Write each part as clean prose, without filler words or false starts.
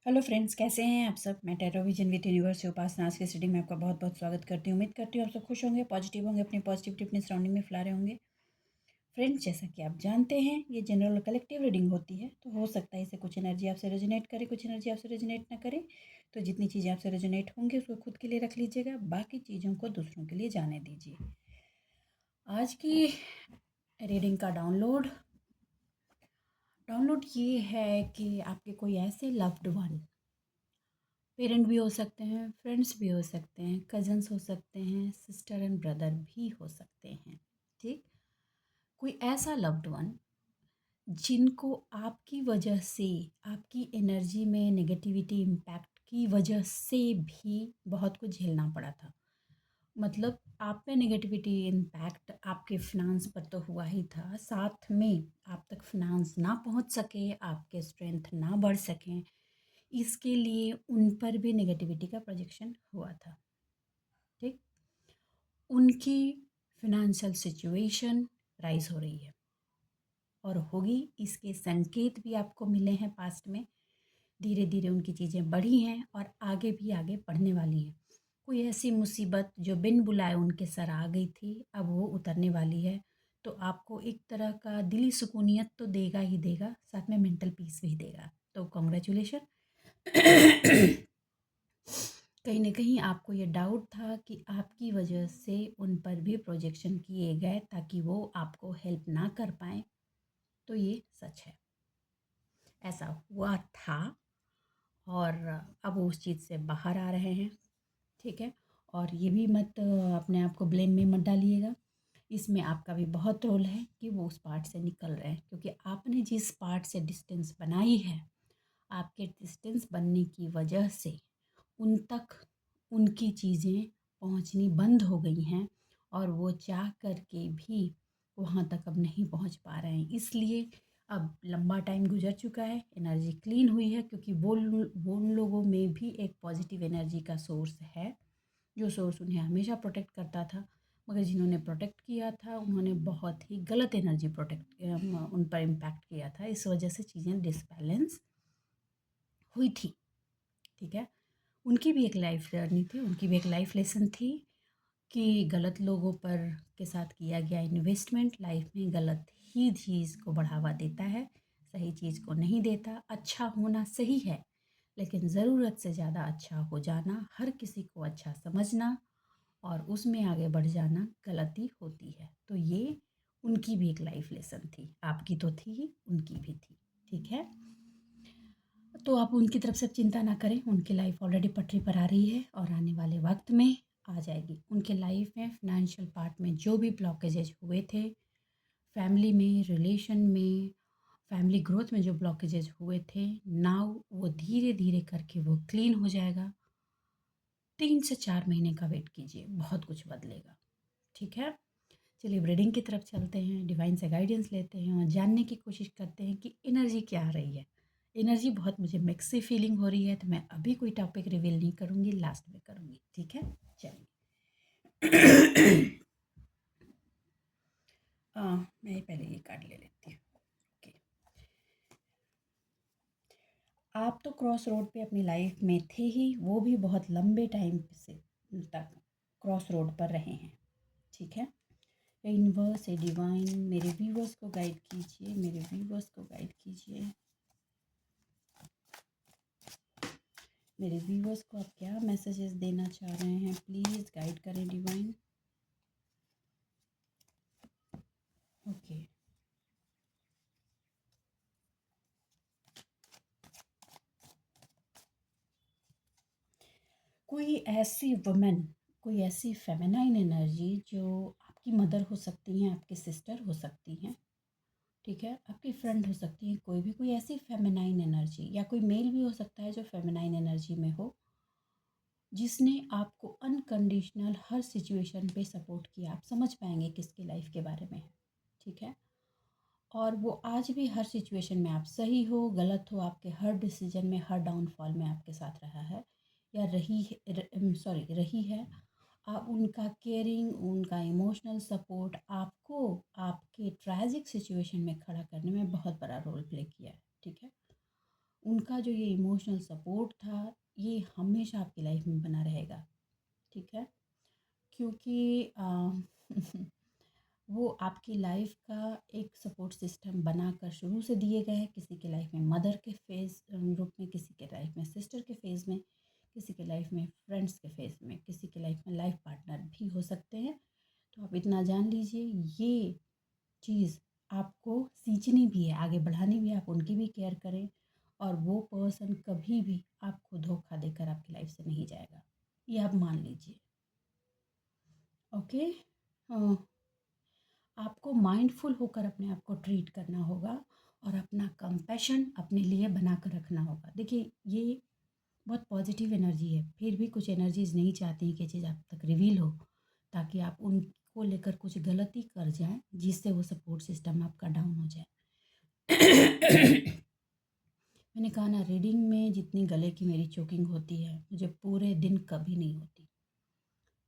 Hello friends, कैसे हैं आप सब। मैं टैरो विजन विद यूनिवर्स से उपासना आज के रीडिंग में आपका बहुत बहुत स्वागत करती हूँ। उम्मीद करती हूँ आप सब खुश होंगे, पॉजिटिव होंगे, अपनी पॉजिटिविटी अपने सराउंडिंग में फैला रहे होंगे। फ्रेंड्स, जैसा कि आप जानते हैं ये जनरल और कलेक्टिव रीडिंग होती है, तो हो सकता है इसे कुछ एनर्जी आपसे रेजोनेट करे, कुछ एनर्जी आपसे रेजोनेट ना करे। तो जितनी चीज़ें आपसे रेजोनेट होंगी उसको खुद के लिए रख लीजिएगा, बाकी चीज़ों को दूसरों के लिए जाने दीजिए। आज की रीडिंग का डाउनलोड ये है कि आपके कोई ऐसे लव्ड वन, पेरेंट भी हो सकते हैं, फ्रेंड्स भी हो सकते हैं, कज़न्स हो सकते हैं, सिस्टर एंड ब्रदर भी हो सकते हैं। ठीक, कोई ऐसा लव्ड वन जिनको आपकी वजह से, आपकी एनर्जी में नेगेटिविटी इम्पैक्ट की वजह से भी बहुत कुछ झेलना पड़ा था। मतलब आप पे नेगेटिविटी इम्पैक्ट आपके फिनांस पर तो हुआ ही था, साथ में आप तक फिनांस ना पहुंच सके, आपके स्ट्रेंथ ना बढ़ सकें, इसके लिए उन पर भी नेगेटिविटी का प्रोजेक्शन हुआ था। ठीक, उनकी फिनेंशियल सिचुएशन राइज हो रही है और होगी, इसके संकेत भी आपको मिले हैं पास्ट में। धीरे धीरे उनकी चीज़ें बढ़ी हैं और आगे भी आगे बढ़ने वाली हैं। कोई ऐसी मुसीबत जो बिन बुलाए उनके सर आ गई थी, अब वो उतरने वाली है। तो आपको एक तरह का दिली सुकूनियत तो देगा ही देगा, साथ में मेंटल पीस भी देगा। तो कॉन्ग्रेचुलेशन। कहीं ना कहीं आपको ये डाउट था कि आपकी वजह से उन पर भी प्रोजेक्शन किए गए ताकि वो आपको हेल्प ना कर पाए, तो ये सच है, ऐसा हुआ था और अब वो उस चीज़ से बाहर आ रहे हैं। ठीक है, और ये भी मत अपने आप को ब्लेम में मत डालिएगा, इसमें आपका भी बहुत रोल है कि वो उस पार्ट से निकल रहे हैं, क्योंकि आपने जिस पार्ट से डिस्टेंस बनाई है, आपके डिस्टेंस बनने की वजह से उन तक उनकी चीज़ें पहुंचनी बंद हो गई हैं और वो चाह कर के भी वहाँ तक अब नहीं पहुंच पा रहे हैं। इसलिए अब लंबा टाइम गुजर चुका है, एनर्जी क्लीन हुई है, क्योंकि वो उन लोगों में भी एक पॉजिटिव एनर्जी का सोर्स है, जो सोर्स उन्हें हमेशा प्रोटेक्ट करता था। मगर जिन्होंने प्रोटेक्ट किया था उन्होंने बहुत ही गलत एनर्जी उन पर इम्पैक्ट किया था, इस वजह से चीज़ें डिसबैलेंस हुई थी। ठीक है, उनकी भी एक लाइफ जर्नी थी, उनकी भी एक लाइफ लेसन थी कि गलत लोगों पर के साथ किया गया इन्वेस्टमेंट लाइफ में गलत ही चीज़ को बढ़ावा देता है, सही चीज़ को नहीं देता। अच्छा होना सही है, लेकिन ज़रूरत से ज़्यादा अच्छा हो जाना, हर किसी को अच्छा समझना और उसमें आगे बढ़ जाना गलती होती है। तो ये उनकी भी एक लाइफ लेसन थी, आपकी तो थी ही, उनकी भी थी। ठीक है, तो आप उनकी तरफ से चिंता ना करें, उनकी लाइफ ऑलरेडी पटरी पर आ रही है और आने वाले वक्त में आ जाएगी। उनके लाइफ में फिनेंशियल पार्ट में जो भी ब्लॉकेजेज हुए थे, फैमिली में, रिलेशन में, फैमिली ग्रोथ में जो ब्लॉकेजेज हुए थे, नाउ वो धीरे धीरे करके वो क्लीन हो जाएगा। 3 से 4 महीने का वेट कीजिए, बहुत कुछ बदलेगा। ठीक है, चलिए रीडिंग की तरफ चलते हैं, डिवाइन से गाइडेंस लेते हैं और जानने की कोशिश करते हैं कि एनर्जी क्या आ रही है। एनर्जी बहुत मुझे मिक्स सी फीलिंग हो रही है, तो मैं अभी कोई टॉपिक रिवील नहीं करूँगी, लास्ट में करूँगी। ठीक है, चलिए। मैं पहले ये कार्ड ले लेती हूँ। ओके, आप तो क्रॉस रोड पे अपनी लाइफ में थे ही, वो भी बहुत लंबे टाइम से तक क्रॉस रोड पर रहे हैं। ठीक है, यूनिवर्स से डिवाइन मेरे व्यूवर्स को गाइड कीजिए, मेरे व्यूवर्स को गाइड कीजिए। मेरे व्यूवर्स को आप क्या मैसेजेस देना चाह रहे हैं, प्लीज़ गाइड करें डिवाइन। ओके, कोई ऐसी वुमेन, कोई ऐसी फेमिनाइन एनर्जी जो आपकी मदर हो सकती हैं, आपकी सिस्टर हो सकती हैं, ठीक है, आपकी फ्रेंड हो सकती है, कोई ऐसी फेमिनाइन एनर्जी, या कोई मेल भी हो सकता है जो फेमिनाइन एनर्जी में हो, जिसने आपको अनकंडीशनल हर सिचुएशन पे सपोर्ट किया। आप समझ पाएंगे किसकी लाइफ के बारे में है। ठीक है, और वो आज भी हर सिचुएशन में, आप सही हो गलत हो, आपके हर डिसीजन में, हर डाउनफॉल में आपके साथ रहा है या रही है। आप उनका केयरिंग, उनका इमोशनल सपोर्ट आपको आपके ट्रैजिक सिचुएशन में खड़ा करने में बहुत बड़ा रोल प्ले किया है। ठीक है, उनका जो ये इमोशनल सपोर्ट था, ये हमेशा आपकी लाइफ में बना रहेगा, ठीक है? क्योंकि वो आपकी लाइफ का एक सपोर्ट सिस्टम बनाकर शुरू से दिए गए हैं। किसी के लाइफ में मदर के फेज़ रूप में, किसी के लाइफ में सिस्टर के फेज़ में, किसी के लाइफ में फ्रेंड्स के फेज़ में, किसी के लाइफ में लाइफ पार्टनर भी हो सकते हैं। तो आप इतना जान लीजिए, ये चीज़ आपको सींचनी भी है, आगे बढ़ानी भी है। आप उनकी भी केयर करें, और वो पर्सन कभी भी आपको धोखा देकर आपकी लाइफ से नहीं जाएगा, ये आप मान लीजिए। ओके। आपको माइंडफुल होकर अपने आप को ट्रीट करना होगा, और अपना कंपैशन अपने लिए बना कर रखना होगा। देखिए, ये बहुत पॉजिटिव एनर्जी है, फिर भी कुछ एनर्जीज नहीं चाहती हैं कि चीज़ आप तक रिवील हो, ताकि आप उनको लेकर कुछ गलती कर जाएं, जिससे वो सपोर्ट सिस्टम आपका डाउन हो जाए। मैंने कहा ना, रीडिंग में जितनी गले की मेरी चोकिंग होती है, मुझे पूरे दिन कभी नहीं होती।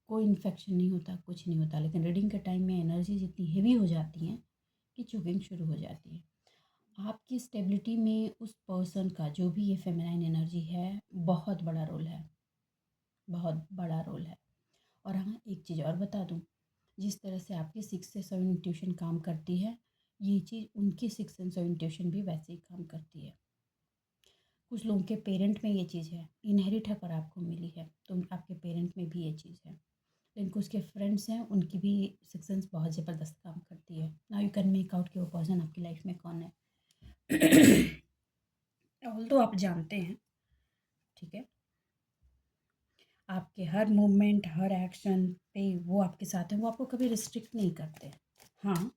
कोई इन्फेक्शन नहीं होता, कुछ नहीं होता, लेकिन रीडिंग के टाइम में एनर्जी इतनी हेवी हो जाती हैं कि चोकिंग शुरू हो जाती है। आपकी स्टेबिलिटी में उस पर्सन का, जो भी ये फेमिनाइन एनर्जी है, बहुत बड़ा रोल है, बहुत बड़ा रोल है। और हाँ, एक चीज़ और बता दूँ, जिस तरह से आपकी 6 से 7 इंट्यूशन काम करती है, ये चीज़ उनकी 6 सेंस ऑफ इंट्यूशन भी वैसे ही काम करती है। कुछ लोगों के पेरेंट में ये चीज़ है, इनहेरिट है, पर आपको मिली है, तो आपके पेरेंट में भी ये चीज़ है। लेकिन कुछ के फ्रेंड्स हैं, उनकी भी सिक्स सेंस बहुत ज़बरदस्त काम करती है। Now you can make out कि वो पर्सन आपकी लाइफ में कौन है। ऑल तो आप जानते हैं, ठीक है, आपके हर मूवमेंट, हर एक्शन पे वो आपके साथ हैं, वो आपको कभी रिस्ट्रिक्ट नहीं करते। हाँ,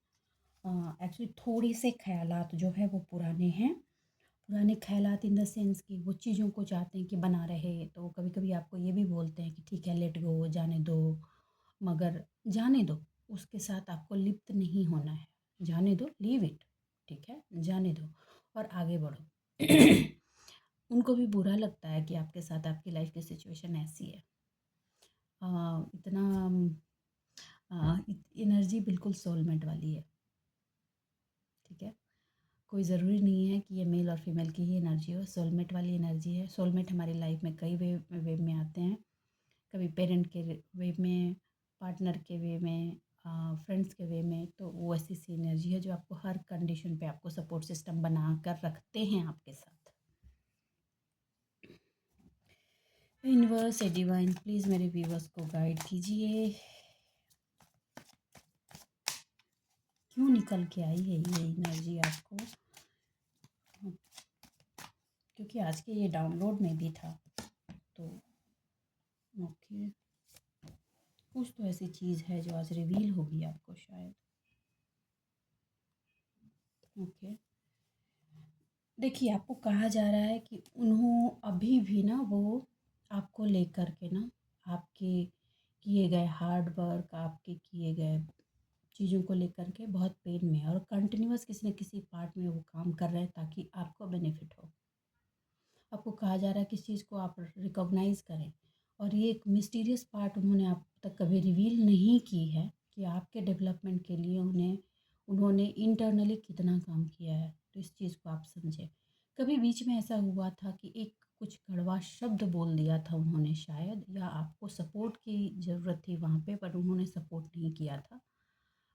एक्चुअली थोड़ी से ख्यालात जो है वो पुराने हैं। पुराने ख्यालात इन द सेंस कि वो चीज़ों को चाहते हैं कि बना रहे, तो कभी कभी आपको ये भी बोलते हैं कि ठीक है, लेट गो, जाने दो। मगर जाने दो, उसके साथ आपको लिप्त नहीं होना है। जाने दो, लीव इट, ठीक है, जाने दो और आगे बढ़ो। उनको भी बुरा लगता है कि आपके साथ आपकी लाइफ की सिचुएशन ऐसी है। इतना एनर्जी बिल्कुल सोलमेट वाली है, ठीक है। कोई ज़रूरी नहीं है कि ये मेल और फीमेल की ही एनर्जी हो, सोलमेट वाली एनर्जी है। सोलमेट हमारी लाइफ में कई वे में आते हैं, कभी पेरेंट के वे में, पार्टनर के वे में, फ्रेंड्स के वे में। तो वो ऐसी सी एनर्जी है जो आपको हर कंडीशन पे आपको सपोर्ट सिस्टम बना कर रखते हैं आपके साथ। यूनिवर्स ए डिवाइन, प्लीज़ मेरे व्यूवर्स को गाइड कीजिए, क्यों निकल के आई है ये एनर्जी आपको, क्योंकि आज के ये डाउनलोड में भी था। तो ओके, कुछ तो ऐसी चीज़ है जो आज रिवील होगी आपको शायद। ओके, देखिए, आपको कहा जा रहा है कि उन्हों अभी भी ना, वो आपको लेकर के ना, आपके किए गए हार्ड वर्क, आपके किए गए चीज़ों को लेकर के बहुत पेन में है, और कंटिन्यूअस किसी न किसी पार्ट में वो काम कर रहे हैं ताकि आपको बेनिफिट हो। आपको कहा जा रहा है कि इस चीज़ को आप रिकॉग्नाइज़ करें, और ये एक मिस्टीरियस पार्ट उन्होंने आप तक कभी रिवील नहीं की है कि आपके डेवलपमेंट के लिए उन्होंने इंटरनली कितना काम किया है। तो इस चीज़ को आप समझें। कभी बीच में ऐसा हुआ था कि एक कुछ कड़वा शब्द बोल दिया था उन्होंने शायद, या आपको सपोर्ट की ज़रूरत थी वहाँ पे, पर उन्होंने सपोर्ट नहीं किया था।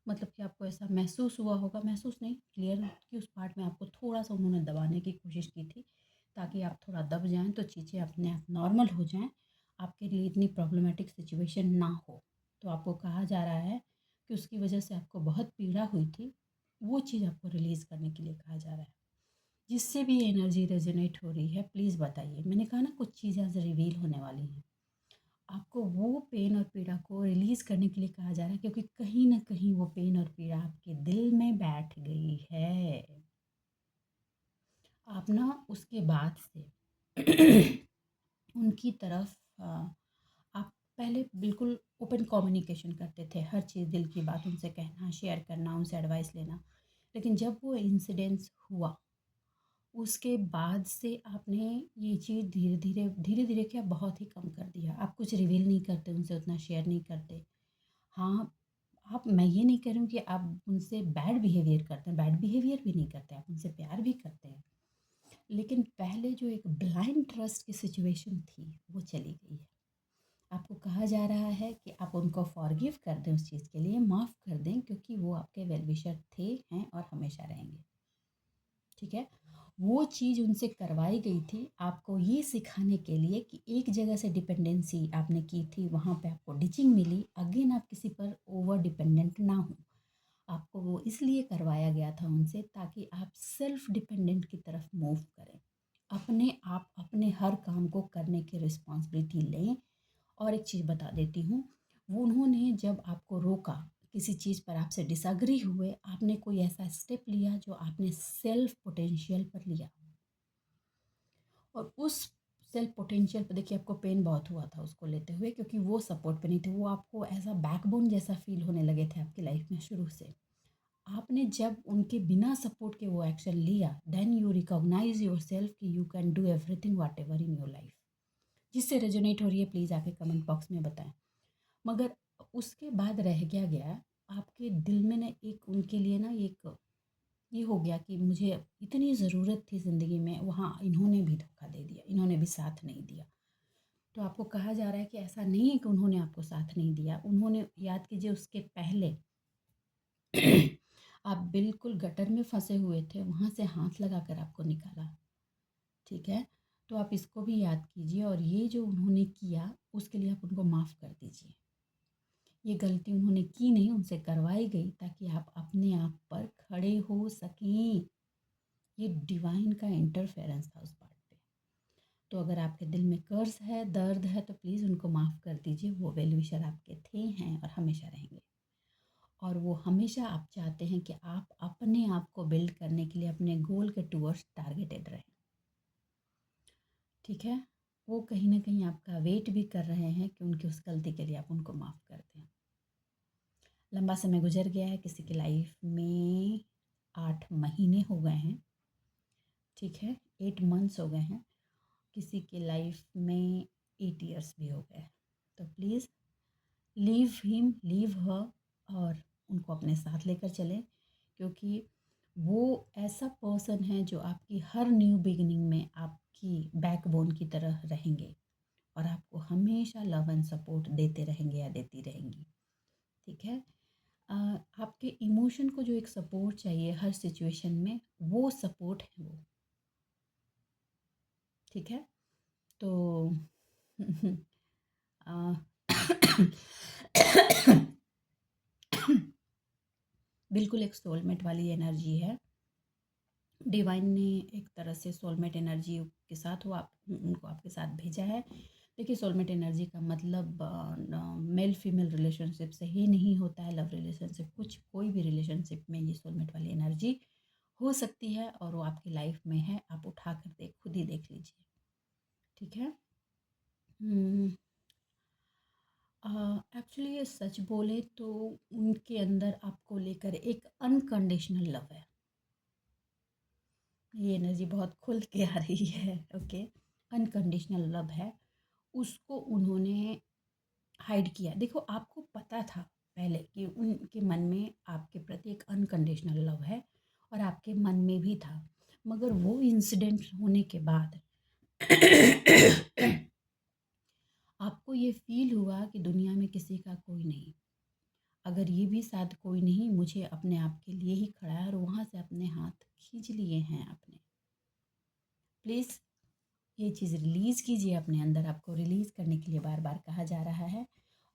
मतलब कि आपको ऐसा महसूस हुआ होगा, महसूस नहीं, क्लियर, कि उस पार्ट में आपको थोड़ा सा उन्होंने दबाने की कोशिश की थी, ताकि आप थोड़ा दब जाएं, तो चीज़ें अपने आप नॉर्मल हो जाएं, आपके लिए इतनी प्रॉब्लमेटिक सिचुएशन ना हो। तो आपको कहा जा रहा है कि उसकी वजह से आपको बहुत पीड़ा हुई थी, वो चीज़ आपको रिलीज़ करने के लिए कहा जा रहा है। जिससे भी एनर्जी रेजोनेट हो रही है, प्लीज़ बताइए। मैंने कहा ना, कुछ चीज़ें आज रिवील होने वाली हैं। आपको वो पेन और पीड़ा को रिलीज़ करने के लिए कहा जा रहा है, क्योंकि कहीं न कहीं वो पेन और पीड़ा आपके दिल में बैठ गई है। आप ना उसके बाद से उनकी तरफ आप पहले बिल्कुल ओपन कम्युनिकेशन करते थे, हर चीज़, दिल की बात उनसे कहना, शेयर करना, उनसे एडवाइस लेना। लेकिन जब वो इंसिडेंस हुआ, उसके बाद से आपने ये चीज़ धीरे-धीरे क्या बहुत ही कम कर दिया। आप कुछ रिवील नहीं करते, उनसे उतना शेयर नहीं करते। हाँ, आप, मैं ये नहीं कह रही हूँ कि आप उनसे बैड बिहेवियर करते हैं, बैड बिहेवियर भी नहीं करते, आप उनसे प्यार भी करते हैं। लेकिन पहले जो एक ब्लाइंड ट्रस्ट की सिचुएशन थी वो चली गई है। आपको कहा जा रहा है कि आप उनको फॉरगिव कर दें, उस चीज़ के लिए माफ़ कर दें, क्योंकि वो आपके वेल विशर थे, हैं और हमेशा रहेंगे। ठीक है, वो चीज़ उनसे करवाई गई थी आपको ये सिखाने के लिए कि एक जगह से डिपेंडेंसी आपने की थी, वहाँ पे आपको टीचिंग मिली, अगेन आप किसी पर ओवर डिपेंडेंट ना हो। आपको वो इसलिए करवाया गया था उनसे ताकि आप सेल्फ डिपेंडेंट की तरफ मूव करें, अपने आप अपने हर काम को करने की रिस्पॉन्सिबिलिटी लें। और एक चीज़ बता देती हूँ, वो उन्होंने जब आपको रोका, किसी चीज़ पर आपसे डिसएग्री हुए, आपने कोई ऐसा स्टेप लिया जो आपने सेल्फ पोटेंशियल पर लिया, और उस सेल्फ पोटेंशियल पर देखिए आपको पेन बहुत हुआ था उसको लेते हुए, क्योंकि वो सपोर्ट पे नहीं थे, वो आपको ऐसा बैकबोन जैसा फील होने लगे थे आपकी लाइफ में शुरू से। आपने जब उनके बिना सपोर्ट के वो एक्शन लिया, then you recognise yourself कि you can do everything whatever in your life. जिससे रेजोनेट हो रही है प्लीज़ आके कमेंट बॉक्स में बताएं। मगर उसके बाद रह क्या गया, आपके दिल में ना एक उनके लिए ना एक ये हो गया कि मुझे इतनी ज़रूरत थी ज़िंदगी में, वहाँ इन्होंने भी धोखा दे दिया, इन्होंने भी साथ नहीं दिया। तो आपको कहा जा रहा है कि ऐसा नहीं है कि उन्होंने आपको साथ नहीं दिया, उन्होंने, याद कीजिए उसके पहले आप बिल्कुल गटर में फंसे हुए थे, वहाँ से हाथ लगाकर आपको निकाला। ठीक है, तो आप इसको भी याद कीजिए, और ये जो उन्होंने किया उसके लिए आप उनको माफ़ कर दीजिए। ये गलती उन्होंने की नहीं, उनसे करवाई गई ताकि आप अपने आप पर खड़े हो सकें। ये डिवाइन का इंटरफेरेंस था उस पार्ट पे। तो अगर आपके दिल में कर्ज है, दर्द है, तो प्लीज़ उनको माफ़ कर दीजिए। वो वेल विशर आपके थे, हैं और हमेशा रहेंगे। और वो हमेशा आप चाहते हैं कि आप अपने आप को बिल्ड करने के लिए अपने गोल के टूवर्ड्स टारगेटेड रहें। ठीक है, वो कहीं ना कहीं आपका वेट भी कर रहे हैं कि उनकी उस गलती के लिए आप उनको माफ़ कर दें। लंबा समय गुजर गया है, किसी की लाइफ में 8 महीने हो गए हैं। ठीक है, 8 मंथ्स हो गए हैं, किसी की लाइफ में 8 years भी हो गए। तो please leave him, leave her, और उनको अपने साथ लेकर चलें, क्योंकि वो ऐसा पर्सन है जो आपकी हर न्यू बिगिनिंग में आपकी बैकबोन की तरह रहेंगे, और आपको हमेशा लव एंड सपोर्ट देते रहेंगे या देती रहेंगी। ठीक है, आपके इमोशन को जो एक सपोर्ट चाहिए हर सिचुएशन में, वो सपोर्ट है वो। ठीक है, तो अ, बिल्कुल एक सोलमेट वाली एनर्जी है। डिवाइन ने एक तरह से सोलमेट एनर्जी के साथ वो आप उनको आपके साथ भेजा है। देखिए, सोलमेट एनर्जी का मतलब मेल फीमेल रिलेशनशिप से ही नहीं होता है, लव रिलेशनशिप, कुछ कोई भी रिलेशनशिप में ये सोलमेट वाली एनर्जी हो सकती है, और वो आपकी लाइफ में है। आप उठा कर खुद ही देख लीजिए। ठीक है, एक्चुअली ये सच बोले तो उनके अंदर आपको लेकर एक अनकंडीशनल लव है। ये एनर्जी बहुत खुल के आ रही है। ओके, अनकंडीशनल लव है, उसको उन्होंने हाइड किया। देखो, आपको पता था पहले कि उनके मन में आपके प्रति एक अनकंडीशनल लव है, और आपके मन में भी था, मगर वो इंसिडेंट होने के बाद आपको ये फील हुआ कि दुनिया में किसी का कोई नहीं, अगर ये भी साथ कोई नहीं, मुझे अपने आप के लिए ही खड़ा है, और वहाँ से अपने हाथ खींच लिए हैं आपने। प्लीज़ ये चीज़ रिलीज़ कीजिए अपने अंदर, आपको रिलीज़ करने के लिए बार बार कहा जा रहा है।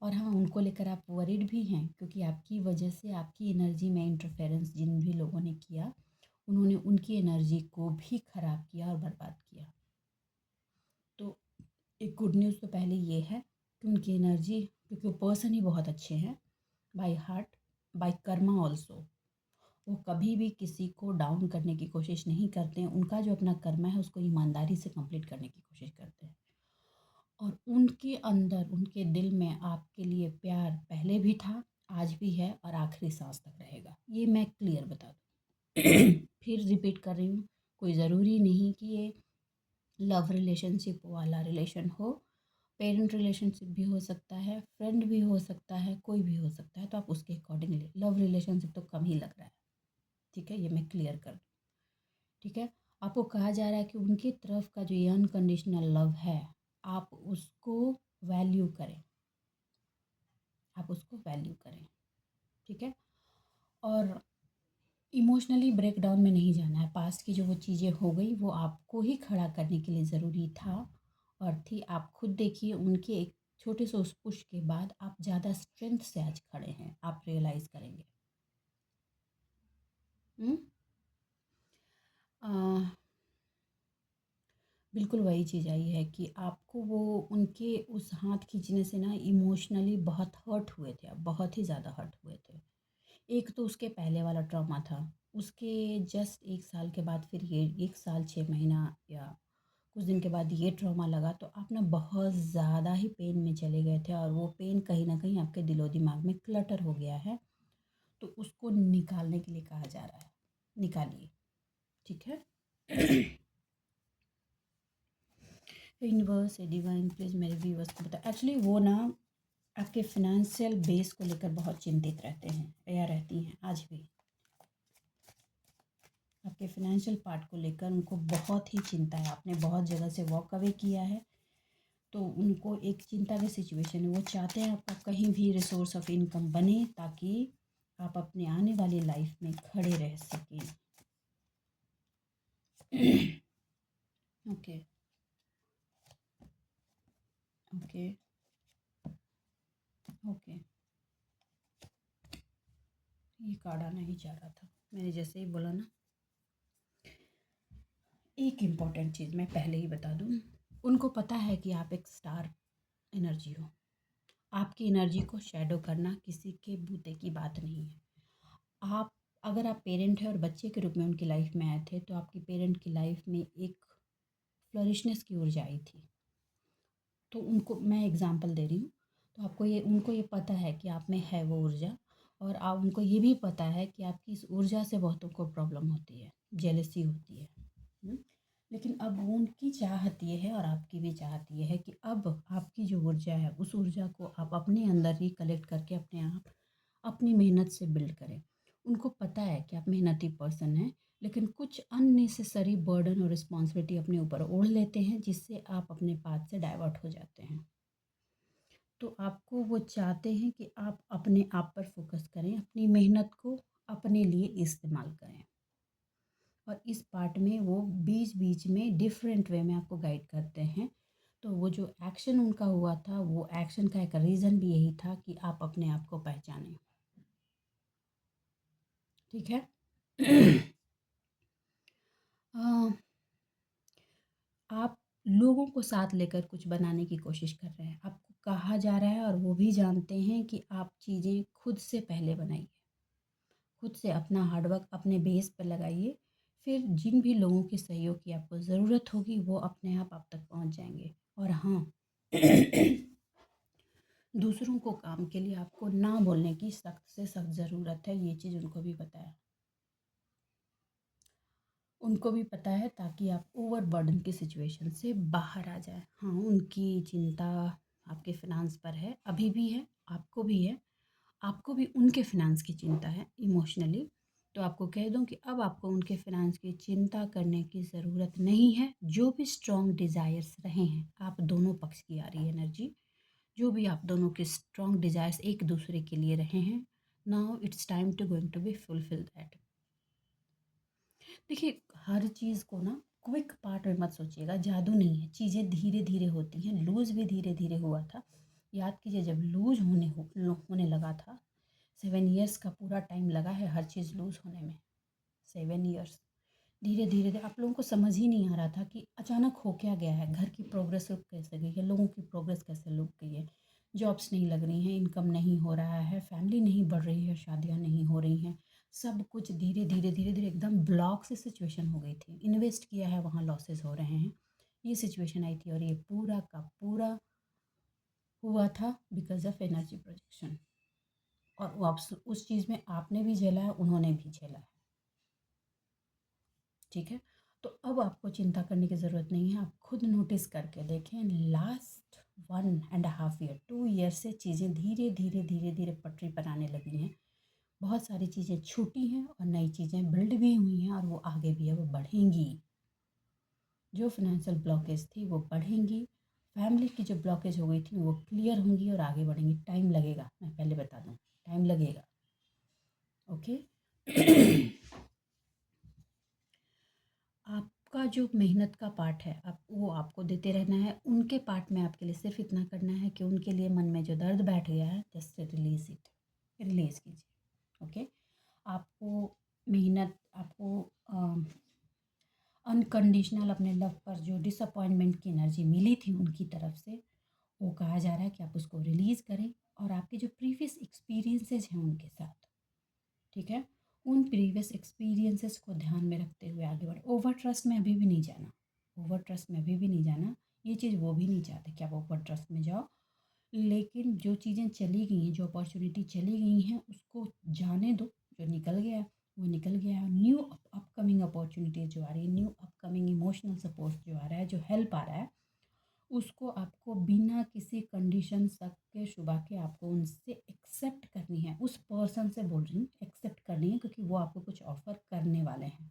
और हाँ, उनको लेकर आप वरीड भी हैं, क्योंकि आपकी वजह से आपकी एनर्जी में इंटरफेरेंस जिन भी लोगों ने किया, उन्होंने उनकी एनर्जी को भी ख़राब किया और बर्बाद किया। तो एक गुड न्यूज़ तो पहले ये है कि उनकी एनर्जी, क्योंकि वो पर्सन ही बहुत अच्छे हैं, by heart, by karma also, वो कभी भी किसी को डाउन करने की कोशिश नहीं करते हैं। उनका जो अपना कर्म है उसको ईमानदारी से कंप्लीट करने की कोशिश करते हैं, और उनके अंदर, उनके दिल में आपके लिए प्यार पहले भी था, आज भी है, और आखिरी सांस तक रहेगा। ये मैं क्लियर बता दूँ। फिर रिपीट कर रही हूँ, कोई ज़रूरी नहीं कि ये लव रिलेशनशिप वाला रिलेशन हो, पेरेंट रिलेशनशिप भी हो सकता है, फ्रेंड भी हो सकता है, कोई भी हो सकता है। तो आप उसके अकॉर्डिंगली, लव रिलेशनशिप तो कम ही लग रहा है। ठीक है, ये मैं क्लियर कर दूँ। ठीक है, आपको कहा जा रहा है कि उनकी तरफ का जो ये अनकंडीशनल लव है, आप उसको वैल्यू करें, आप उसको वैल्यू करें, ठीक है। और इमोशनली ब्रेकडाउन में नहीं जाना है। पास्ट की जो वो चीज़ें हो गई वो आपको ही खड़ा करने के लिए ज़रूरी था और थी। आप खुद देखिए उनके एक छोटे से उस पुश के बाद आप ज़्यादा स्ट्रेंथ से आज खड़े हैं, आप रियलाइज़ करेंगे। हम्म? आ, बिल्कुल वही चीज़ आई है कि आपको वो उनके उस हाथ खींचने से ना इमोशनली बहुत हर्ट हुए थे, आप बहुत ही ज़्यादा हर्ट हुए थे। एक तो उसके पहले वाला ट्रॉमा था, उसके जस्ट 1 साल के बाद फिर ये 1 साल 6 महीना या कुछ दिन के बाद ये ट्रॉमा लगा, तो आप ना बहुत ज़्यादा ही पेन में चले गए थे और वो पेन कहीं ना कहीं आपके दिलो दिमाग में क्लटर हो गया है। तो उसको निकालने के लिए कहा जा रहा है, निकालिए, ठीक है। यूनिवर्स डिवाइन प्लीज़ मेरे व्यूअर्स को बताओ। एक्चुअली वो ना आपके फिनेंशियल बेस को लेकर बहुत चिंतित रहते हैं या रहती हैं आज भी। आपके फिनेंशियल पार्ट को लेकर उनको बहुत ही चिंता है, आपने बहुत जगह से वॉक अवे किया है, तो उनको एक चिंता की सिचुएशन है। वो चाहते हैं आपका कहीं भी रिसोर्स ऑफ इनकम बने ताकि आप अपने आने वाली लाइफ में खड़े रह सकें। ओके ओके ओके, ये कार्ड आना ही चाह रहा था, मैंने जैसे ही बोला ना। एक इम्पॉर्टेंट चीज़ मैं पहले ही बता दूँ, उनको पता है कि आप एक स्टार एनर्जी हो। आपकी एनर्जी को शेडो करना किसी के बूते की बात नहीं है। आप अगर आप पेरेंट हैं और बच्चे के रूप में उनकी लाइफ में आए थे, तो आपकी पेरेंट की लाइफ में एक फ्लरिशनेस की ऊर्जा आई थी। तो उनको मैं एग्ज़ाम्पल दे रही हूँ, तो आपको ये उनको ये पता है कि आप में है वो ऊर्जा, और आप उनको ये भी पता है कि आपकी इस ऊर्जा से बहुतों को प्रॉब्लम होती है, जेलसी होती है। हुँ? लेकिन अब उनकी चाहत ये है और आपकी भी चाहत ये है कि अब आपकी जो ऊर्जा है उस ऊर्जा को आप अपने अंदर ही कलेक्ट करके अपने आप अपनी मेहनत से बिल्ड करें। उनको पता है कि आप मेहनती पर्सन हैं, लेकिन कुछ अननेसेसरी बर्डन और रिस्पॉन्सिबिलिटी अपने ऊपर ओढ़ लेते हैं जिससे आप अपने पाथ से डाइवर्ट हो जाते हैं। तो आपको वो चाहते हैं कि आप अपने आप पर फोकस करें, अपनी मेहनत को अपने लिए इस्तेमाल करें। और इस पार्ट में वो बीच बीच में डिफरेंट वे में आपको गाइड करते हैं। तो वो जो एक्शन उनका हुआ था, वो एक्शन का एक रीज़न भी यही था कि आप अपने आप को पहचानें, ठीक है। अ, आप लोगों को साथ लेकर कुछ बनाने की कोशिश कर रहे हैं, आपको कहा जा रहा है और वो भी जानते हैं कि आप चीज़ें खुद से पहले बनाइए, खुद से अपना हार्डवर्क अपने बेस पर लगाइए। फिर जिन भी लोगों के सहयोग की आपको ज़रूरत होगी वो अपने आप तक पहुंच जाएंगे। और हाँ, दूसरों को काम के लिए आपको ना बोलने की सख्त से सख्त ज़रूरत है, ये चीज़ उनको भी पता है, उनको भी पता है, ताकि आप ओवरबर्डन की सिचुएशन से बाहर आ जाए। हाँ, उनकी चिंता आपके फिनांस पर है, अभी भी है, आपको भी है, आपको भी उनके फिनांस की चिंता है इमोशनली। तो आपको कह दूं कि अब आपको उनके फिनांस की चिंता करने की ज़रूरत नहीं है। जो भी स्ट्रॉन्ग डिज़ायर्स रहे हैं, आप दोनों पक्ष की आ रही है एनर्जी, जो भी आप दोनों के स्ट्रॉन्ग डिज़ायर्स एक दूसरे के लिए रहे हैं, now it's time to going to be fulfil that. देखिए, हर चीज़ को ना क्विक पार्ट में मत सोचिएगा, जादू नहीं है, चीज़ें धीरे धीरे होती हैं। लूज़ भी धीरे धीरे हुआ था। याद कीजिए, जब लूज होने लगा था, 7 ईयर्स का पूरा टाइम लगा है हर चीज़ लूज़ होने में। 7 ईयर्स धीरे धीरे आप लोगों को समझ ही नहीं आ रहा था कि अचानक हो क्या गया है, घर की प्रोग्रेस रुक कैसे गई है, लोगों की प्रोग्रेस कैसे रुक गई है, जॉब्स नहीं लग रही हैं, इनकम नहीं हो रहा है, फैमिली नहीं बढ़ रही है, शादियां नहीं हो रही हैं, सब कुछ धीरे धीरे धीरे धीरे एकदम ब्लॉक से सिचुएशन हो गई थी। इन्वेस्ट किया है, वहाँ लॉसेस हो रहे हैं, ये सिचुएशन आई थी। और ये पूरा का पूरा हुआ था बिकॉज ऑफ एनर्जी प्रोजेक्शन। और वो आप उस चीज़ में आपने भी झेला है, उन्होंने भी झेला है, ठीक है। तो अब आपको चिंता करने की ज़रूरत नहीं है। आप खुद नोटिस करके देखें, लास्ट 1.5 ईयर 2 ईयर से चीज़ें धीरे धीरे धीरे धीरे पटरी पर आने लगी हैं। बहुत सारी चीज़ें छूटी हैं और नई चीज़ें बिल्ड भी हुई हैं और वो आगे भी अब बढ़ेंगी। जो फाइनेंशियल ब्लॉकेज थी वो बढ़ेंगी, फैमिली की जो ब्लॉकेज हो गई थी वो क्लियर होंगी और आगे बढ़ेंगी। टाइम लगेगा, मैं पहले बता दूँ, टाइम लगेगा। ओके। आपका जो मेहनत का पार्ट है आप वो आपको देते रहना है। उनके पार्ट में आपके लिए सिर्फ इतना करना है कि उनके लिए मन में जो दर्द बैठ गया है जस्ट रिलीज इट, रिलीज़ कीजिए। ओके। आपको मेहनत, आपको अनकंडीशनल अपने लव पर जो डिसअपॉइंटमेंट की एनर्जी मिली थी उनकी तरफ से, वो कहा जा रहा है कि आप उसको रिलीज़ करें और आपके जो प्रीवियस एक्सपीरियंसेस हैं उनके साथ, ठीक है, उन प्रीवियस एक्सपीरियंसेस को ध्यान में रखते हुए आगे बढ़े। ओवर ट्रस्ट में अभी भी नहीं जाना, ओवर ट्रस्ट में अभी भी नहीं जाना। ये चीज़ वो भी नहीं चाहते कि आप ओवर ट्रस्ट में जाओ, लेकिन जो चीज़ें चली गई हैं, जो अपॉर्चुनिटी चली गई हैं उसको जाने दो। जो निकल गया है वो निकल गया है। न्यू अपकमिंग अपॉर्चुनिटीज़ जो आ रही है, न्यू अपकमिंग इमोशनल सपोर्ट जो आ रहा है, जो हेल्प आ रहा है, उसको आपको बिना किसी कंडीशन तक के शुबा के आपको उनसे एक्सेप्ट करनी है। उस पर्सन से बोल रही हूँ, एक्सेप्ट करनी है, क्योंकि वो आपको कुछ ऑफ़र करने वाले हैं।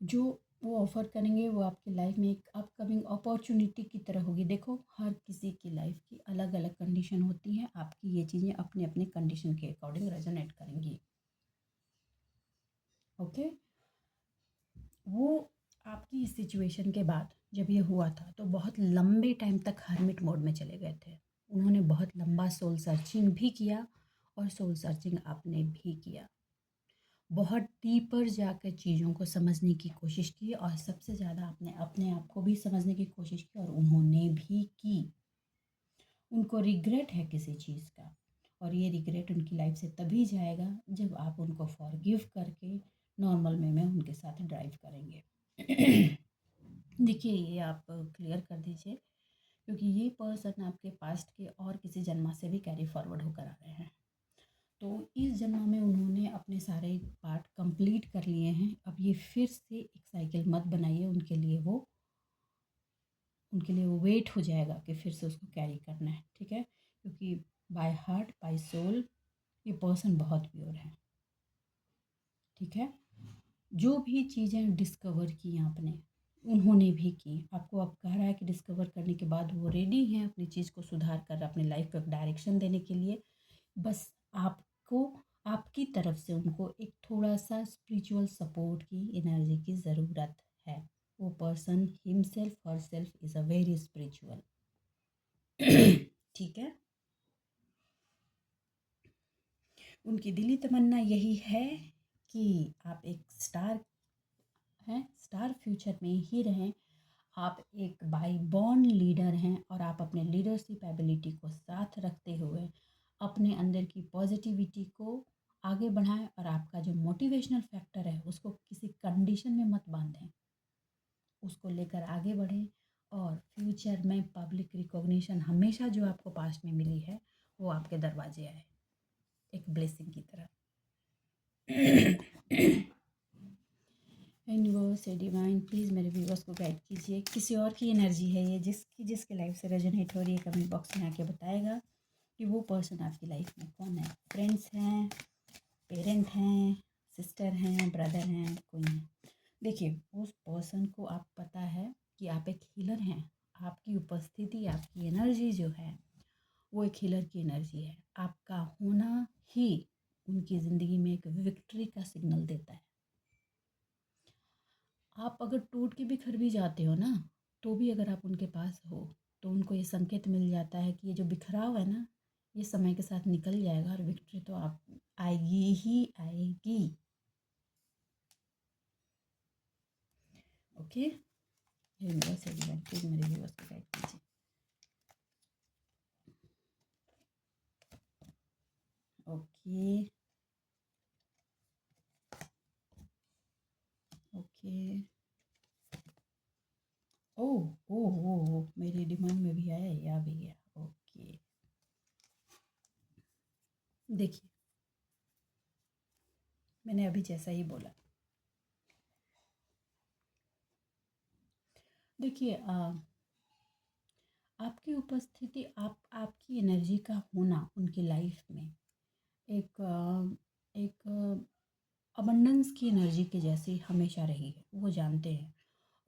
जो वो ऑफ़र करेंगे वो आपकी लाइफ में एक अपकमिंग अपॉर्चुनिटी की तरह होगी। देखो, हर किसी की लाइफ की अलग अलग कंडीशन होती है, आपकी ये चीज़ें अपने अपने कंडीशन के अकॉर्डिंग रेजोनेट करेंगी। ओके। वो आपकी इस सिचुएशन के बाद जब ये हुआ था तो बहुत लंबे टाइम तक हर्मिट मोड में चले गए थे। उन्होंने बहुत लंबा सोल सर्चिंग भी किया और सोल सर्चिंग आपने भी किया। बहुत डीपर जाकर चीज़ों को समझने की कोशिश की और सबसे ज़्यादा आपने अपने आप को भी समझने की कोशिश की और उन्होंने भी की। उनको रिग्रेट है किसी चीज़ का और ये रिग्रेट उनकी लाइफ से तभी जाएगा जब आप उनको फॉरगिव करके नॉर्मल वे में उनके साथ ड्राइव करेंगे। देखिए, ये आप क्लियर कर दीजिए, क्योंकि ये पर्सन आपके पास्ट के और किसी जन्म से भी कैरी फॉरवर्ड होकर आ रहे हैं। तो इस जन्म में उन्होंने अपने सारे पार्ट कंप्लीट कर लिए हैं। अब ये फिर से एक साइकिल मत बनाइए उनके लिए वो वेट हो जाएगा कि फिर से उसको कैरी करना है, ठीक है, क्योंकि बाय हार्ट बाय सोल ये पर्सन बहुत प्योर है, ठीक है। जो भी चीज़ें डिस्कवर की आपने उन्होंने भी की। आपको अब कह रहा है कि डिस्कवर करने के बाद वो रेडी हैं अपनी चीज़ को सुधार कर अपनी लाइफ को एक डायरेक्शन देने के लिए। बस आपको आपकी तरफ से उनको एक थोड़ा सा स्पिरिचुअल सपोर्ट की एनर्जी की ज़रूरत है। वो person himself her self is a very spiritual. ठीक है। उनकी दिली तमन्ना यही है कि आप एक स्टार हैं, स्टार फ्यूचर में ही रहें। आप एक बाई बॉर्न लीडर हैं और आप अपने लीडरशिप एबिलिटी को साथ रखते हुए अपने अंदर की पॉजिटिविटी को आगे बढ़ाएं और आपका जो मोटिवेशनल फैक्टर है उसको किसी कंडीशन में मत बांधें, उसको लेकर आगे बढ़ें और फ्यूचर में पब्लिक रिकॉग्निशन हमेशा जो आपको पास्ट में मिली है वो आपके दरवाजे आए एक ब्लेसिंग की तरह। यूनिवर्स है डिवाइन, प्लीज़ मेरे व्यूवर्स को गाइड कीजिए। किसी और की एनर्जी है ये जिसकी लाइफ से रेजोनेट हो रही है, कमेंट बॉक्स में आके बताएगा कि वो पर्सन आपकी लाइफ में कौन है। फ्रेंड्स हैं, पेरेंट हैं, सिस्टर हैं, ब्रदर हैं, कोई है। देखिए, उस पर्सन को आप पता है कि आप एक हीलर हैं। आपकी उपस्थिति, आपकी एनर्जी जो है वो एक हीलर की एनर्जी है। आपका होना ही उनकी ज़िंदगी में एक विक्ट्री का सिग्नल देता है। आप अगर टूट के बिखर भी जाते हो ना, तो भी अगर आप उनके पास हो तो उनको ये संकेत मिल जाता है कि ये जो बिखराव है ना, ये समय के साथ निकल जाएगा और विक्ट्री तो आप आएगी ही आएगी। ओके। यूनिवर्स एवरीवन, प्लीज मेरे व्यूअर्स को गाइड कीजिए। ओके। ओके। ओह ओह ओह ओह, मेरी डिमांड में भी आया, ये आ भी गया। ओके। देखिए, मैंने अभी जैसा ही बोला, देखिए, आपकी उपस्थिति, आपकी एनर्जी का होना उनकी लाइफ में एक अबंडेंस की एनर्जी के जैसी हमेशा रही है, वो जानते हैं।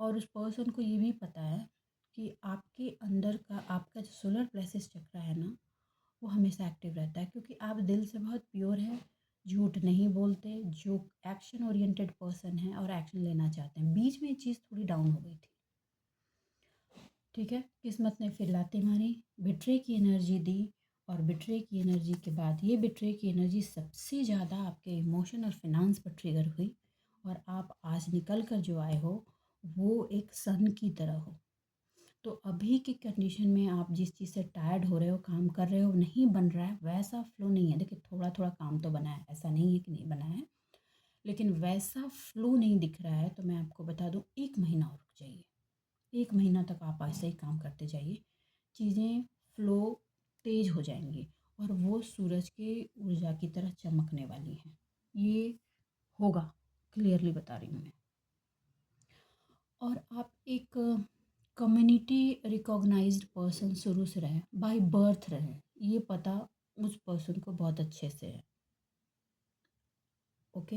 और उस पर्सन को ये भी पता है कि आपके अंदर का आपका जो सोलर प्लेक्सस चक्र है ना, वो हमेशा एक्टिव रहता है, क्योंकि आप दिल से बहुत प्योर हैं, झूठ नहीं बोलते, जो एक्शन ओरिएंटेड पर्सन है और एक्शन लेना चाहते हैं। बीच में ये चीज़ थोड़ी डाउन हो गई थी, ठीक है, किस्मत ने फिर लाते मारी, बिट्रे की एनर्जी दी। और बिट्रे की एनर्जी के बाद ये बिट्रे की एनर्जी सबसे ज़्यादा आपके इमोशन और फिनांस पर ट्रिगर हुई। और आप आज निकल कर जो आए हो वो एक सन की तरह हो। तो अभी की कंडीशन में आप जिस चीज़ से टायर्ड हो रहे हो, काम कर रहे हो, नहीं बन रहा है, वैसा फ्लो नहीं है। देखिए, थोड़ा थोड़ा काम तो बना है, ऐसा नहीं है कि नहीं बना है, लेकिन वैसा फ्लो नहीं दिख रहा है। तो मैं आपको बता दूं, 1 महीना और रुक जाइए। 1 महीना तक आप ऐसे ही काम करते जाइए, चीज़ें फ्लो तेज हो जाएंगी और वो सूरज के ऊर्जा की तरह चमकने वाली हैं। ये होगा, क्लियरली बता रही हूँ मैं। और आप एक कम्युनिटी रिकॉग्नाइज्ड पर्सन शुरू से रहे, बाय बर्थ रहे, ये पता उस पर्सन को बहुत अच्छे से है। Okay,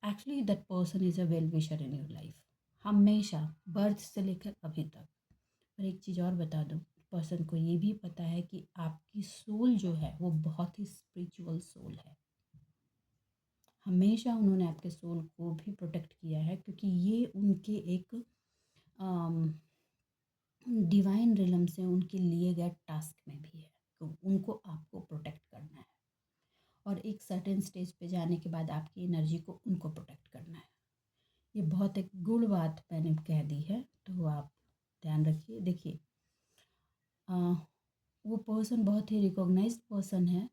actually that person is a well wisher in your life, हमेशा, बर्थ से लेकर अभी तक। और एक चीज़ और बता दूँ, पर्सन को ये भी पता है कि आपकी सोल जो है वो बहुत ही स्पिरिचुअल सोल है। हमेशा उन्होंने आपके सोल को भी प्रोटेक्ट किया है, क्योंकि ये उनके एक डिवाइन रिलम से उनके लिए गए टास्क में भी है। तो उनको आपको प्रोटेक्ट करना है और एक सर्टेन स्टेज पे जाने के बाद आपकी एनर्जी को उनको प्रोटेक्ट करना है। ये बहुत एक गुड बात मैंने कह दी है, तो आप ध्यान रखिए। देखिए, वो पर्सन बहुत ही रिकॉग्नाइज्ड पर्सन है,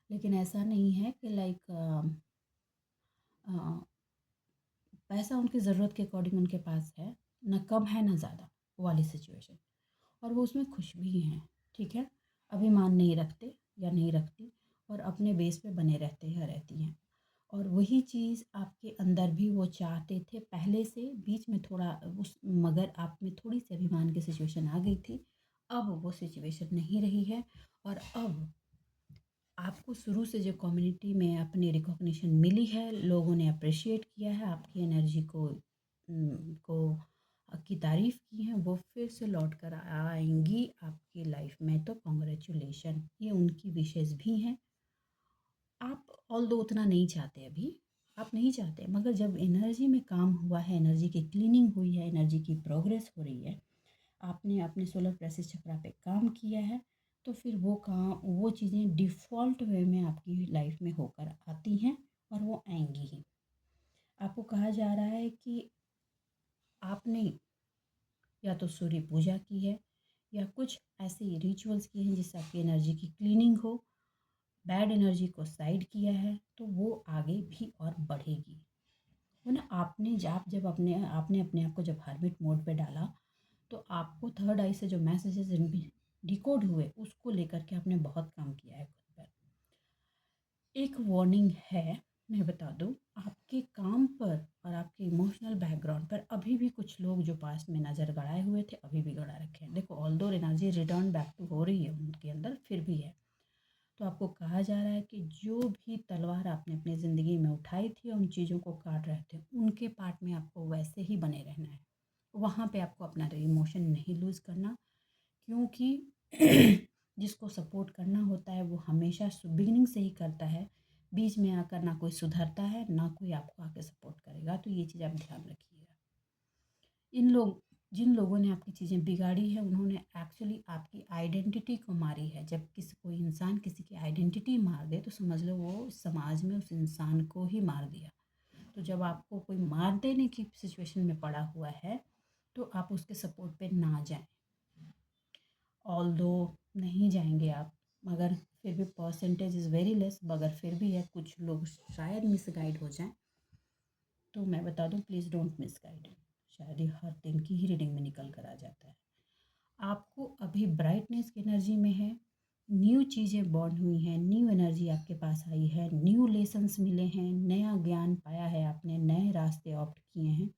लेकिन ऐसा नहीं है कि लाइक पैसा उनकी ज़रूरत के अकॉर्डिंग उनके पास है, ना कम है ना ज़्यादा, वो वाली सिचुएशन। और वो उसमें खुश भी हैं, ठीक है, अभिमान नहीं रखते या नहीं रखती, और अपने बेस पे बने रहते हैं, रहती हैं। और वही चीज़ आपके अंदर भी वो चाहते थे पहले से, बीच में थोड़ा उस मगर आप में थोड़ी सी अभिमान की सिचुएशन आ गई थी। अब वो सिचुएशन नहीं रही है। और अब आपको शुरू से जो कम्युनिटी में अपनी रिकॉग्निशन मिली है, लोगों ने अप्रिशिएट किया है, आपकी एनर्जी को की तारीफ़ की है, वो फिर से लौट कर आएंगी आपकी लाइफ में। तो कॉन्ग्रेचुलेशन, ये उनकी विशेज़ भी हैं। आप ऑल दो उतना नहीं चाहते अभी, आप नहीं चाहते, मगर जब एनर्जी में काम हुआ है, एनर्जी की क्लीनिंग हुई है, एनर्जी की प्रोग्रेस हो रही है, आपने अपने सोलर प्लेक्सस चक्रा पे काम किया है, तो फिर वो काम, वो चीज़ें डिफ़ॉल्ट वे में आपकी लाइफ में होकर आती हैं और वो आएंगी ही। आपको कहा जा रहा है कि आपने या तो सूर्य पूजा की है या कुछ ऐसे रिचुअल्स किए हैं जिससे आपकी एनर्जी की क्लीनिंग हो, बैड एनर्जी को साइड किया है, तो वो आगे भी और बढ़ेगी। वो ना, आपने जब आपने अपने आप को जब हर्मिट मोड पे डाला, तो आपको थर्ड आई से जो मैसेजेस डिकोड हुए, उसको लेकर के आपने बहुत काम किया है खुद पर। एक वार्निंग है, मैं बता दूं, आपके काम पर और आपके इमोशनल बैकग्राउंड पर अभी भी कुछ लोग जो पास्ट में नज़र गड़ाए हुए थे, अभी भी गड़ा रखे हैं। देखो, ऑल दो एनर्जी रिटर्न बैक टू हो रही है उनके अंदर, फिर भी है। तो आपको कहा जा रहा है कि जो भी तलवार आपने अपनी ज़िंदगी में उठाई थी और उन चीज़ों को काट रहे थे, उनके पार्ट में आपको वैसे ही बने रहना है। वहाँ पे आपको अपना इमोशन नहीं लूज़ करना, क्योंकि जिसको सपोर्ट करना होता है वो हमेशा बिगिनिंग से ही करता है। बीच में आकर ना कोई सुधरता है, ना कोई आपको आके सपोर्ट करेगा। तो ये चीज़ आप ध्यान रखिएगा। इन लोग जिन लोगों ने आपकी चीज़ें बिगाड़ी है, उन्होंने एक्चुअली आपकी आइडेंटिटी को मारी है। जब कोई इंसान किसी की आइडेंटिटी मार दे, तो समझ लो वो समाज में उस इंसान को ही मार दिया। तो जब आपको कोई मार देने की सिचुएशन में पड़ा हुआ है, तो आप उसके सपोर्ट पे ना जाएं। ऑल दो नहीं जाएंगे आप, मगर फिर भी परसेंटेज इज़ वेरी लेस, मगर फिर भी है, कुछ लोग शायद मिसगाइड हो जाएं। तो मैं बता दूं, प्लीज़ डोंट मिसगाइड। शायद ये हर दिन की ही रीडिंग में निकल कर आ जाता है। आपको अभी ब्राइटनेस की एनर्जी में है, न्यू चीज़ें बॉर्न हुई हैं, न्यू एनर्जी आपके पास आई है, न्यू लेसन्स मिले हैं, नया ज्ञान पाया है आपने, नए रास्ते ऑप्ट किए हैं,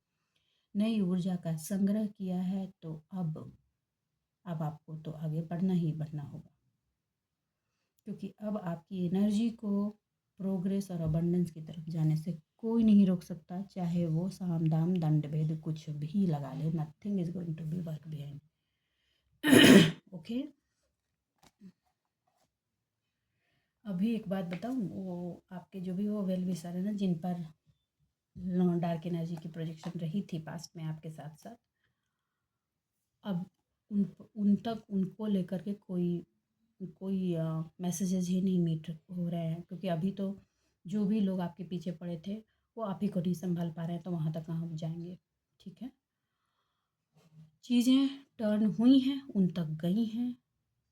नई ऊर्जा का संग्रह किया है। तो अब आपको तो आगे बढ़ना ही बढ़ना होगा, क्योंकि अब आपकी एनर्जी को प्रोग्रेस और अबंडेंस की तरफ जाने से कोई नहीं रोक सकता, चाहे वो साम दाम दंड भेद कुछ भी लगा ले, nothing is going to be work behind. Okay. अभी एक बात बताऊँ, वो आपके जो भी वो वेल विशर है ना, जिन पर डार्क एनर्जी की प्रोजेक्शन रही थी पास्ट में आपके साथ साथ, अब उन तक उनको लेकर के कोई कोई मैसेजेस ही नहीं मीट हो रहे हैं, क्योंकि अभी तो जो भी लोग आपके पीछे पड़े थे वो आप ही को नहीं संभाल पा रहे हैं, तो वहाँ तक कहाँ जाएंगे। ठीक है, चीज़ें टर्न हुई हैं, उन तक गई हैं,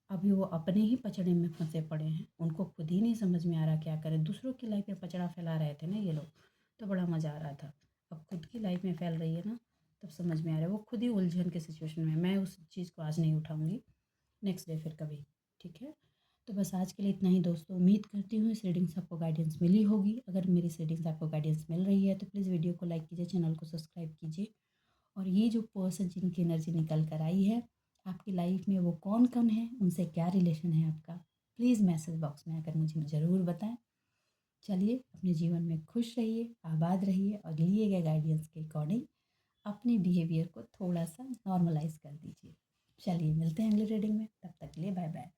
अभी वो अपने ही पचड़े में फंसे पड़े हैं, उनको खुद ही नहीं समझ में आ रहा क्या करें। दूसरों की लाइफ में पचड़ा फैला रहे थे ना ये लोग, तो बड़ा मज़ा आ रहा था। अब खुद की लाइफ में फैल रही है ना, तब समझ में आ रहा है। वो खुद ही उलझन के सिचुएशन में, मैं उस चीज़ को आज नहीं उठाऊँगी, नेक्स्ट डे फिर कभी। ठीक है, तो बस आज के लिए इतना ही दोस्तों। उम्मीद करती हूँ इस रीडिंग से आपको गाइडेंस मिली होगी। अगर मेरी इस रीडिंग से आपको गाइडेंस मिल रही है तो प्लीज़ वीडियो को लाइक कीजिए, चैनल को सब्सक्राइब कीजिए। और ये जो पर्सन जिनकी एनर्जी निकल कर आई है आपकी लाइफ में, वो कौन कौन है, उनसे क्या रिलेशन है आपका, प्लीज़ मैसेज बॉक्स में आकर मुझे ज़रूर बताएं। चलिए, अपने जीवन में खुश रहिए, आबाद रहिए और लिए गए गाइडेंस के अकॉर्डिंग अपने बिहेवियर को थोड़ा सा नॉर्मलाइज कर दीजिए। चलिए, मिलते हैं अगले रीडिंग में, तब तक के लिए बाय बाय।